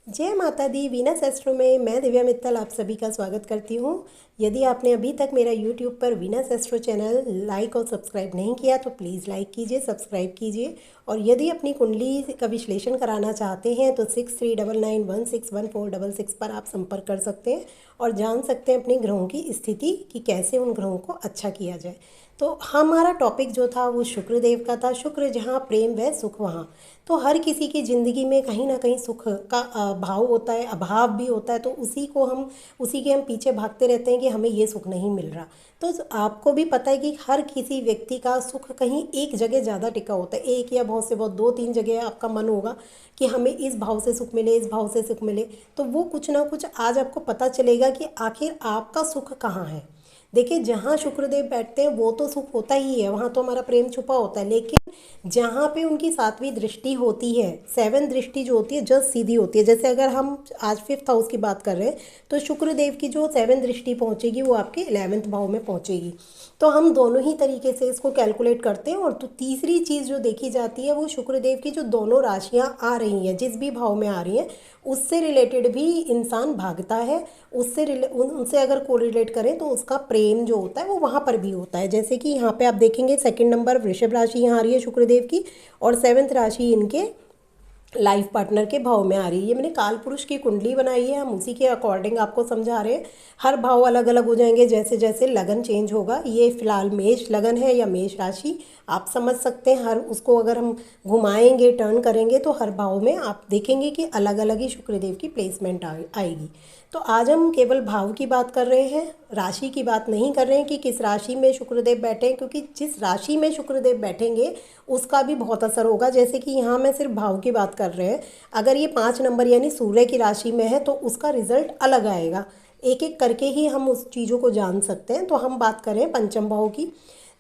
जय माता दी। Venus astro में मैं दिव्या मित्तल आप सभी का स्वागत करती हूँ। यदि आपने अभी तक मेरा यूट्यूब पर वीनस एस्ट्रो चैनल लाइक और सब्सक्राइब नहीं किया तो प्लीज़ लाइक कीजिए, सब्सक्राइब कीजिए। और यदि अपनी कुंडली का विश्लेषण कराना चाहते हैं तो 6399161466 पर आप संपर्क कर सकते हैं और जान सकते हैं अपने ग्रहों की स्थिति कि कैसे उन ग्रहों को अच्छा किया जाए। तो हमारा टॉपिक जो था वो शुक्रदेव का था। शुक्र जहाँ प्रेम व सुख वहाँ। तो हर किसी की ज़िंदगी में कहीं ना कहीं सुख का भाव होता है, अभाव भी होता है। तो उसी के हम पीछे भागते रहते हैं कि हमें ये सुख नहीं मिल रहा। तो आपको भी पता है कि हर किसी व्यक्ति का सुख कहीं एक जगह ज़्यादा टिका होता है, एक या बहुत से बहुत दो तीन जगह आपका मन होगा कि हमें इस भाव से सुख मिले, इस भाव से सुख मिले। तो वो कुछ ना कुछ आज आपको पता चलेगा कि आखिर आपका सुख कहाँ है। देखिए, जहाँ शुक्रदेव बैठते हैं वो तो सुख होता ही है, वहाँ तो हमारा प्रेम छुपा होता है। लेकिन जहाँ पे उनकी सातवीं दृष्टि होती है, सेवन दृष्टि जो होती है जस्ट सीधी होती है। जैसे अगर हम आज फिफ्थ हाउस की बात कर रहे हैं तो शुक्रदेव की जो सेवन दृष्टि पहुँचेगी वो आपके 11वें भाव में पहुँचेगी। तो हम दोनों ही तरीके से इसको कैलकुलेट करते हैं। और तो तीसरी चीज़ जो देखी जाती है वो शुक्रदेव की जो दोनों राशियाँ आ रही हैं, जिस भी भाव में आ रही हैं उससे रिलेटेड भी इंसान भागता है। उनसे अगर कोरिलेट करें तो उसका प्रेम जो होता है वो वहाँ पर भी होता है। जैसे कि यहाँ पे आप देखेंगे सेकंड नंबर वृषभ राशि यहाँ आ रही है शुक्रदेव की, और सेवन्थ राशि इनके लाइफ पार्टनर के भाव में आ रही है। ये मैंने काल पुरुष की कुंडली बनाई है, हम उसी के अकॉर्डिंग आपको समझा रहे हैं। हर भाव अलग अलग हो जाएंगे जैसे जैसे लगन चेंज होगा। ये फिलहाल मेष लगन है या मेष राशि, आप समझ सकते हैं। हर उसको अगर हम घुमाएंगे, टर्न करेंगे तो हर भाव में आप देखेंगे कि अलग अलग ही शुक्रदेव की प्लेसमेंट आएगी। तो आज हम केवल भाव की बात कर रहे हैं, राशि की बात नहीं कर रहे हैं कि किस राशि में शुक्रदेव बैठे हैं, क्योंकि जिस राशि में शुक्रदेव बैठेंगे उसका भी बहुत असर होगा। जैसे कि यहाँ मैं सिर्फ भाव की बात कर रहे हैं, अगर ये 5 नंबर यानी सूर्य की राशि में है तो उसका रिजल्ट अलग आएगा। एक एक करके ही हम उस चीज़ों को जान सकते हैं। तो हम बात करें पंचम भाव की।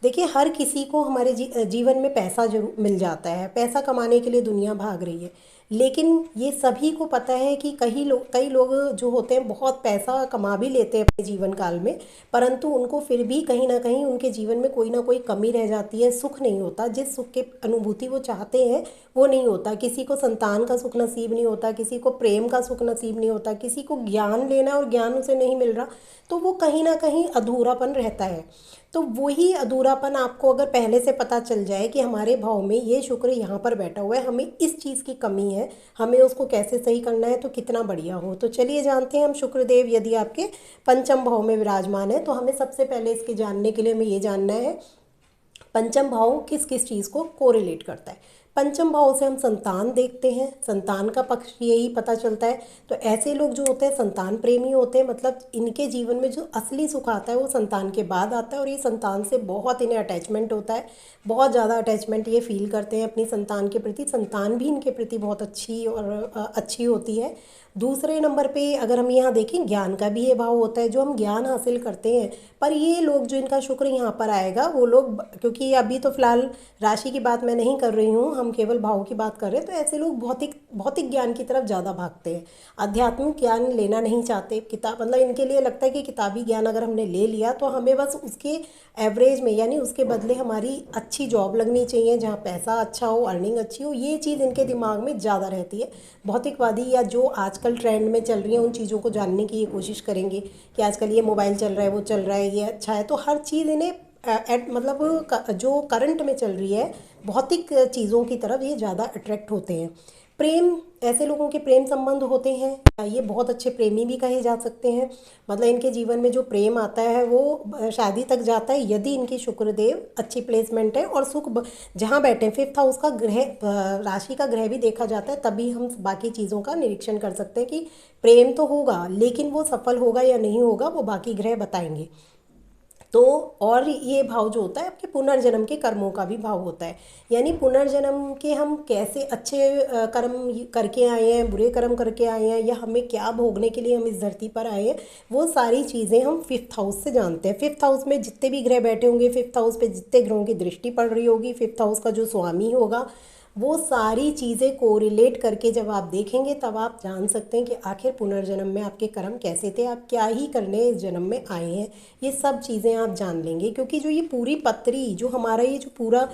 देखिए, हर किसी को हमारे जीवन में पैसा जरूर मिल जाता है, पैसा कमाने के लिए दुनिया भाग रही है। लेकिन ये सभी को पता है कि कई लोग जो होते हैं बहुत पैसा कमा भी लेते हैं अपने जीवन काल में, परंतु उनको फिर भी कहीं ना कहीं उनके जीवन में कोई ना कोई कमी रह जाती है, सुख नहीं होता। जिस सुख के अनुभूति वो चाहते हैं वो नहीं होता। किसी को संतान का सुख नसीब नहीं होता, किसी को प्रेम का सुख नसीब नहीं होता, किसी को ज्ञान लेना और ज्ञान उसे नहीं मिल रहा। तो वो कहीं ना कहीं अधूरापन रहता है। तो वही अधूरापन आपको अगर पहले से पता चल जाए कि हमारे भाव में ये शुक्र यहाँ पर बैठा हुआ है, हमें इस चीज़ की कमी है, हमें उसको कैसे सही करना है, तो कितना बढ़िया हो। तो चलिए जानते हैं हम शुक्रदेव यदि आपके पंचम भाव में विराजमान है तो हमें सबसे पहले इसके जानने के लिए हमें ये जानना है पंचम भाव किस किस चीज़ को कोरिलेट करता है। पंचम भाव से हम संतान देखते हैं, संतान का पक्ष यही पता चलता है। तो ऐसे लोग जो होते हैं संतान प्रेमी होते हैं, मतलब इनके जीवन में जो असली सुख आता है वो संतान के बाद आता है। और ये संतान से बहुत इन्हें अटैचमेंट होता है, बहुत ज़्यादा अटैचमेंट ये फील करते हैं अपनी संतान के प्रति। संतान भी इनके प्रति बहुत अच्छी और अच्छी होती है। दूसरे नंबर पे अगर हम यहाँ देखें, ज्ञान का भी ये भाव होता है, जो हम ज्ञान हासिल करते हैं। पर ये लोग जो इनका शुक्र यहाँ पर आएगा वो लोग, क्योंकि अभी तो फिलहाल राशि की बात मैं नहीं कर रही हूँ, हम केवल भाव की बात कर रहे हैं। तो ऐसे लोग भौतिक भौतिक ज्ञान की तरफ ज़्यादा भागते हैं, आध्यात्मिक ज्ञान लेना नहीं चाहते। किताब मतलब इनके लिए लगता है कि किताबी ज्ञान अगर हमने ले लिया तो हमें बस उसके एवरेज में यानी उसके बदले हमारी अच्छी जॉब लगनी चाहिए जहाँ पैसा अच्छा हो, अर्निंग अच्छी हो। ये चीज़ इनके दिमाग में ज़्यादा रहती है। भौतिकवादी या जो आजकल ट्रेंड में चल रही है उन चीज़ों को जानने की ये कोशिश करेंगे कि आजकल ये मोबाइल चल रहा है, वो चल रहा है, ये अच्छा है। तो हर चीज़ इन्हें मतलब जो करंट में चल रही है भौतिक चीज़ों की तरफ ये ज़्यादा अट्रैक्ट होते हैं। प्रेम, ऐसे लोगों के प्रेम संबंध होते हैं, ये बहुत अच्छे प्रेमी भी कहे जा सकते हैं। मतलब इनके जीवन में जो प्रेम आता है वो शादी तक जाता है यदि इनकी शुक्रदेव अच्छी प्लेसमेंट है और जहाँ बैठे हैं। फिफ्थ हाउस का ग्रह, राशि का ग्रह भी देखा जाता है, तभी हम बाकी चीज़ों का निरीक्षण कर सकते हैं कि प्रेम तो होगा लेकिन वो सफल होगा या नहीं होगा वो बाकी ग्रह बताएंगे। तो और ये भाव जो होता है आपके पुनर्जन्म के कर्मों का भी भाव होता है, यानी पुनर्जन्म के हम कैसे अच्छे कर्म करके आए हैं, बुरे कर्म करके आए हैं, या हमें क्या भोगने के लिए हम इस धरती पर आए हैं, वो सारी चीज़ें हम फिफ्थ हाउस से जानते हैं। फिफ्थ हाउस में जितने भी ग्रह बैठे होंगे, फिफ्थ हाउस पे जितने ग्रहों की दृष्टि पड़ रही होगी, फिफ्थ हाउस का जो स्वामी होगा वो सारी चीज़ें कोरिलेट करके जब आप देखेंगे तब आप जान सकते हैं कि आखिर पुनर्जन्म में आपके कर्म कैसे थे, आप क्या ही करने इस जन्म में आए हैं। ये सब चीज़ें आप जान लेंगे, क्योंकि जो ये पूरी पत्री जो हमारा ये जो पूरा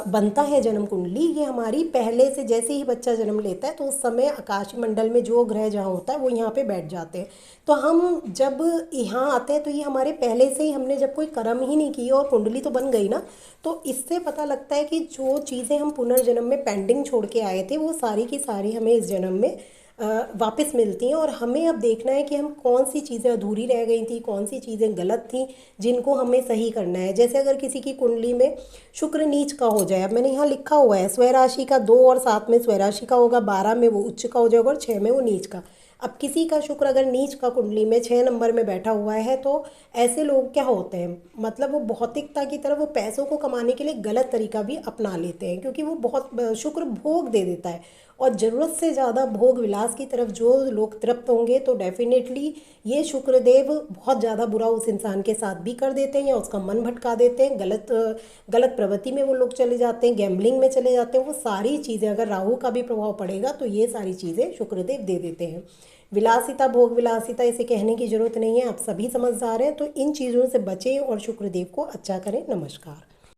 बनता है जन्म कुंडली, ये हमारी पहले से जैसे ही बच्चा जन्म लेता है तो उस समय आकाश मंडल में जो ग्रह जहाँ होता है वो यहाँ पे बैठ जाते हैं। तो हम जब यहाँ आते हैं तो ये हमारे पहले से ही, हमने जब कोई कर्म ही नहीं किया और कुंडली तो बन गई ना, तो इससे पता लगता है कि जो चीज़ें हम पुनर्जन्म में पेंडिंग छोड़ के आए थे वो सारी की सारी हमें इस जन्म में वापस मिलती हैं। और हमें अब देखना है कि हम कौन सी चीज़ें अधूरी रह गई थी, कौन सी चीज़ें गलत थी, जिनको हमें सही करना है। जैसे अगर किसी की कुंडली में शुक्र नीच का हो जाए, अब मैंने यहाँ लिखा हुआ है स्वय राशि का 2 और 7 में स्वय राशि का होगा, 12 में वो उच्च का हो जाएगा और 6 में वो नीच का। अब किसी का शुक्र अगर नीच का कुंडली में 6 नंबर में बैठा हुआ है तो ऐसे लोग क्या होते हैं, मतलब वो भौतिकता की तरफ, वो पैसों को कमाने के लिए गलत तरीका भी अपना लेते हैं, क्योंकि वो बहुत शुक्र भोग दे देता है। और ज़रूरत से ज़्यादा भोग विलास की तरफ जो लोग तृप्त होंगे तो डेफिनेटली ये शुक्रदेव बहुत ज़्यादा बुरा उस इंसान के साथ भी कर देते हैं, या उसका मन भटका देते हैं, गलत गलत प्रवृत्ति में वो लोग चले जाते हैं, गैम्बलिंग में चले जाते हैं। वो सारी चीज़ें, अगर राहु का भी प्रभाव पड़ेगा तो ये सारी चीज़ें शुक्रदेव दे देते हैं। विलासिता, भोग विलासिता, इसे कहने की ज़रूरत नहीं है, आप सभी समझदार हैं। तो इन चीज़ों से बचें और शुक्रदेव को अच्छा करें। नमस्कार।